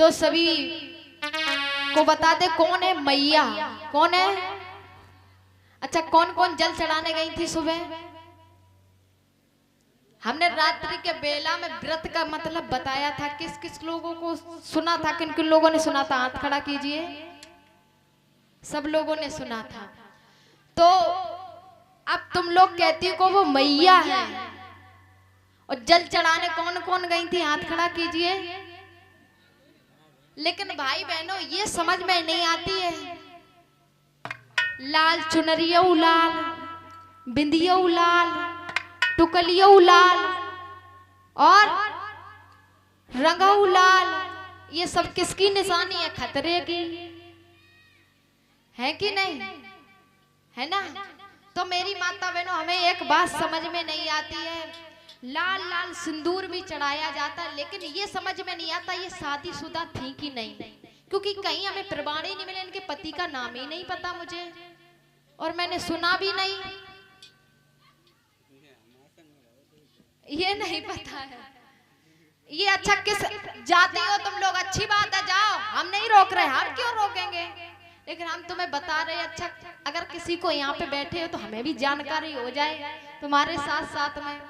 तो सभी को बता दे कौन है मैया, कौन है। अच्छा, कौन कौन जल चढ़ाने गई थी सुबह? हमने रात्रि के बेला में व्रत का मतलब बताया था। किस किस लोगों को सुना था, किन किन लोगों ने सुना था? हाथ खड़ा कीजिए। सब लोगों ने सुना था। तो अब तुम लोग कहती हो वो मैया है, और जल चढ़ाने कौन कौन गई थी? हाथ खड़ा कीजिए। लेकिन भाई बहनों ये समझ में नहीं आती है। लाल चुनरिया लाल, बिंदिया लाल, टुकलिया लाल और रंगा लाल, ये सब किसकी निशानी है? खतरे की है कि नहीं? है ना? तो मेरी माता बहनों हमें एक बात समझ में नहीं आती है। लाल लाल सिंदूर भी चढ़ाया जाता है, लेकिन ये समझ में नहीं आता ये शादीशुदा थी कि नहीं, क्योंकि कहीं हमें प्रमाण ही नहीं मिले। इनके पति का नाम ही नहीं पता मुझे, और मैंने सुना भी नहीं, ये नहीं पता है। ये अच्छा किस जाते हो तुम लोग? अच्छी बात है, जाओ, हम नहीं रोक रहे। हम क्यों रोकेंगे? लेकिन हम तुम्हें बता रहे हैं। अच्छा, अगर किसी को यहाँ पे बैठे हो तो हमें भी जानकारी हो जाए तुम्हारे साथ साथ में।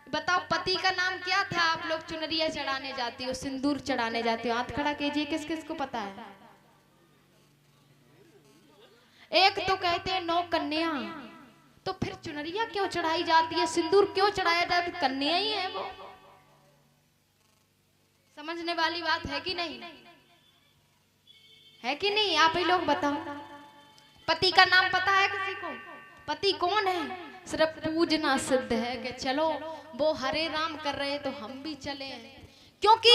बताओ पति का नाम क्या था? आप लोग चुनरिया चढ़ाने जाती हो, सिंदूर चढ़ाने जाती हो, हाथ खड़ा कीजिए। किस किस को पता है? एक तो कहते हैं 9 कन्या, तो फिर चुनरिया क्यों चढ़ाई जाती है? सिंदूर क्यों चढ़ाया जाता है? कन्या ही है वो। समझने वाली बात है कि नहीं? है कि नहीं? आप ही लोग बताओ। पति का नाम पता है किसी को? पति कौन है? सिर्फ पूजना सिद्ध है कि चलो वो हरे राम कर रहे तो हम भी चले, क्योंकि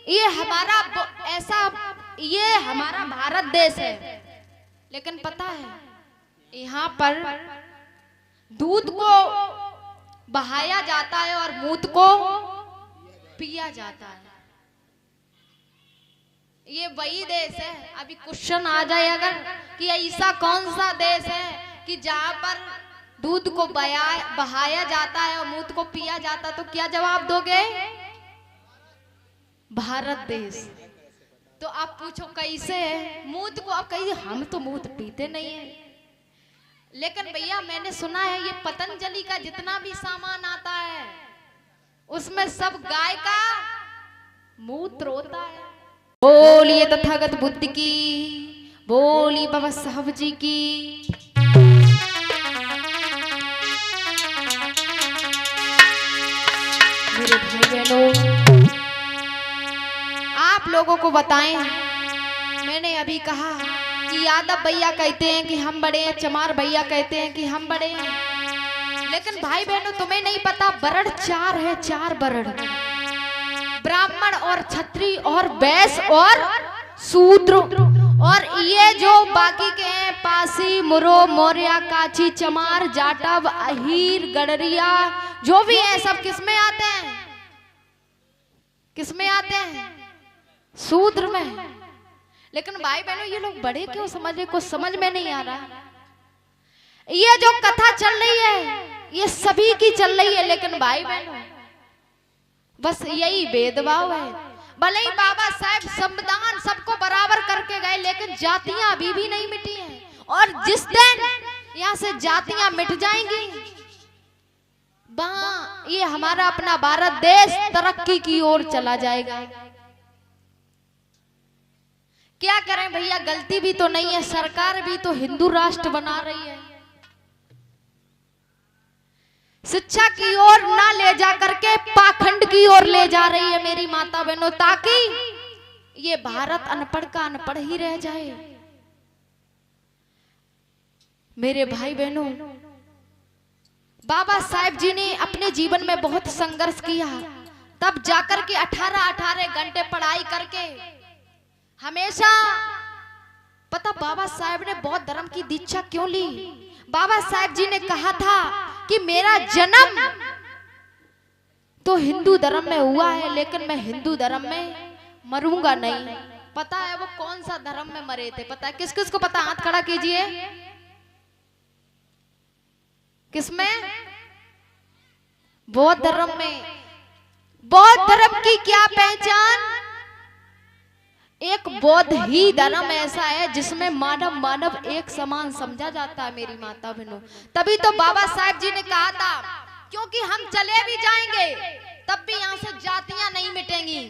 ये हमारा ऐसा, ये हमारा भारत देश है। लेकिन पता है यहाँ पर दूध को बहाया जाता है और मूत को पिया जाता है। ये वही देश है। अभी क्वेश्चन आ जाए अगर कि ऐसा कौन सा देश है कि जहां पर दूध को बहाया जाता है और मूत को पिया जाता, तो क्या जवाब दोगे? भारत देश। तो आप पूछो कैसे है? मूत को आप कहिए हम तो मूत पीते नहीं है, लेकिन भैया मैंने सुना है ये पतंजलि का जितना भी सामान आता है उसमें सब गाय का मूत्र होता है। बोलिए तथागत बुद्ध की, बोली बाबा साहब जी की। मेरे भाई बहनों, आप लोगों को बताएं, मैंने अभी कहा कि यादव भैया कहते हैं कि हम बड़े हैं, चमार भैया कहते हैं कि हम बड़े हैं, लेकिन भाई बहनों तुम्हें नहीं पता वर्ण 4 है, 4 वर्ण, ब्राह्मण और क्षत्रिय और वैश्य और शूद्र। और ये जो बाकी के हैं पासी, मुरो, मौर्य, काची, चमार, जाटव, अहीर, गडरिया, जो भी है सब किसमें आते हैं? किसमें आते हैं? शूद्र में। लेकिन भाई बहनों ये लोग बड़े क्यों समझे? कुछ समझ में नहीं आ रहा। ये जो कथा चल रही है ये सभी की चल रही है, लेकिन भाई बहनों बस यही भेदभाव है। भले ही बाबा साहब संविधान सबको बराबर करके गए, लेकिन जातियां अभी भी नहीं मिटी हैं। और जिस दिन यहाँ से जातियां मिट जाएंगी, वहां ये हमारा अपना भारत देश तरक्की की ओर चला जाएगा। क्या करें भैया, गलती भी तो नहीं है, सरकार भी तो हिंदू राष्ट्र बना रही है। शिक्षा की ओर ना ले जा करके पाखंड की ओर ले जा रही है मेरी माता बहनों, ताकि ये भारत अनपढ़ का अनपढ़ ही रह जाए। मेरे भाई बहनों, बाबा साहब जी ने अपने जीवन में बहुत संघर्ष किया, तब जाकर के 18-18 घंटे पढ़ाई करके हमेशा पता बाबा साहब ने बौद्ध धर्म की दीक्षा क्यों ली? बाबा साहब जी ने कहा था कि मेरा जन्म तो हिंदू धर्म में हुआ है, लेकिन मैं हिंदू धर्म में मरूंगा नहीं। पता है वो कौन सा धर्म में मरे थे? पता है? किस किस को पता? हाथ खड़ा कीजिए। किसमें? बौद्ध धर्म में। बौद्ध धर्म की क्या पहचान? एक बौद्ध ही धर्म ऐसा है जिसमें मानव मानव एक समान समझा जाता है मेरी माता बहनों। तभी तो बाबा साहब जी ने कहा था, क्योंकि हम चले भी जाएंगे तब भी यहाँ से जातियां नहीं मिटेंगी,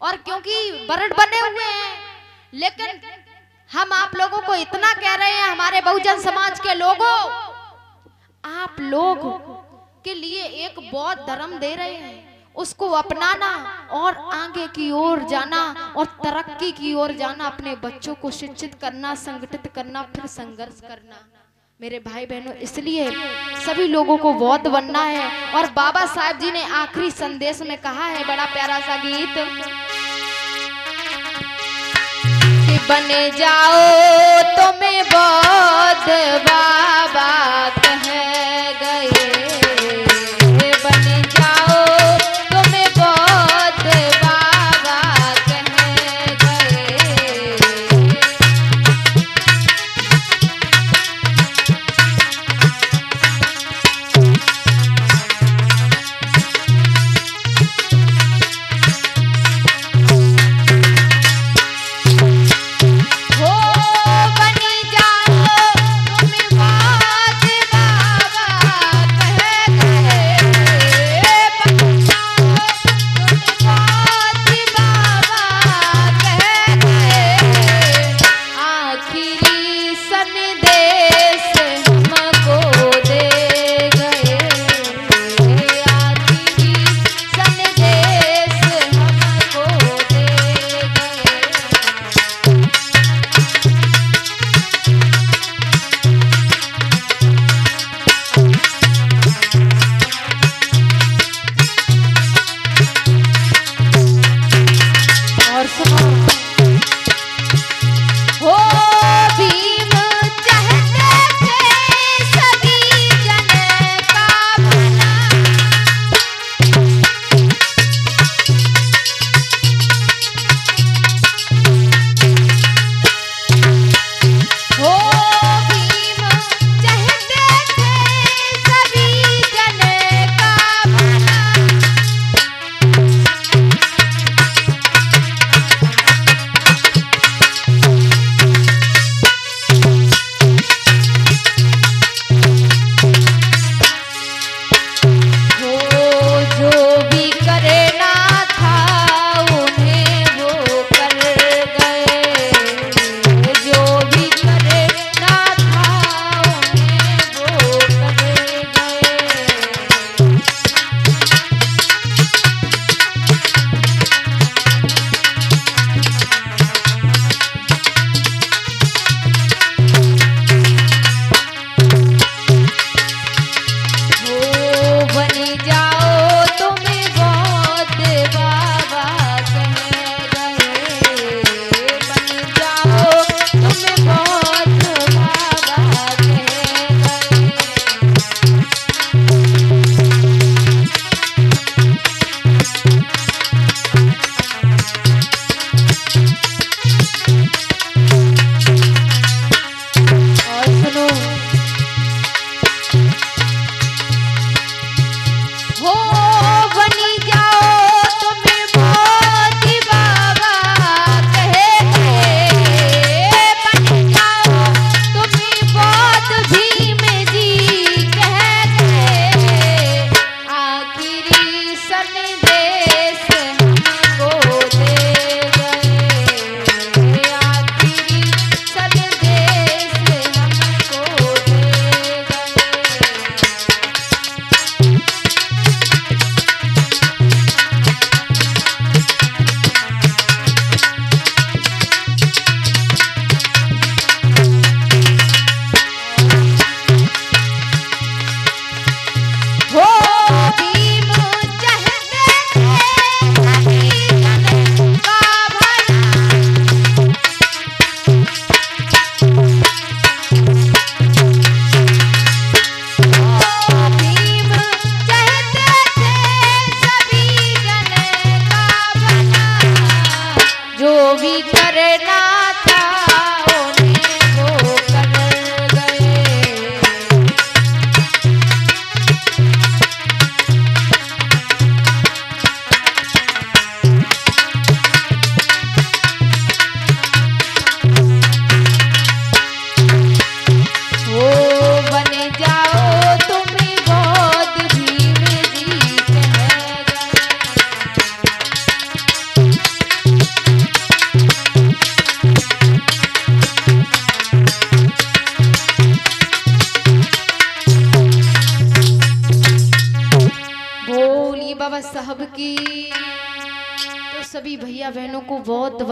और क्योंकि बरड़ बने हुए हैं, लेकिन हम आप लोगों को इतना कह रहे हैं, हमारे बहुजन समाज के लोगों, आप लोग के लिए एक बौद्ध धर्म दे रहे हैं, उसको अपनाना और आगे की ओर जाना और तरक्की की ओर जाना, अपने बच्चों को शिक्षित करना, संगठित करना, फिर संघर्ष करना। मेरे भाई बहनों, इसलिए सभी लोगों को बौद्ध बनना है। और बाबा साहब जी ने आखिरी संदेश में कहा है, बड़ा प्यारा सा गीत, कि बने जाओ तुम्हें बौद्ध बाबा कह गए, बने जाओ तुम्हें बौद्ध बाबा कह गए। बाबा साहब की। तो सभी भैया बहनों को बहुत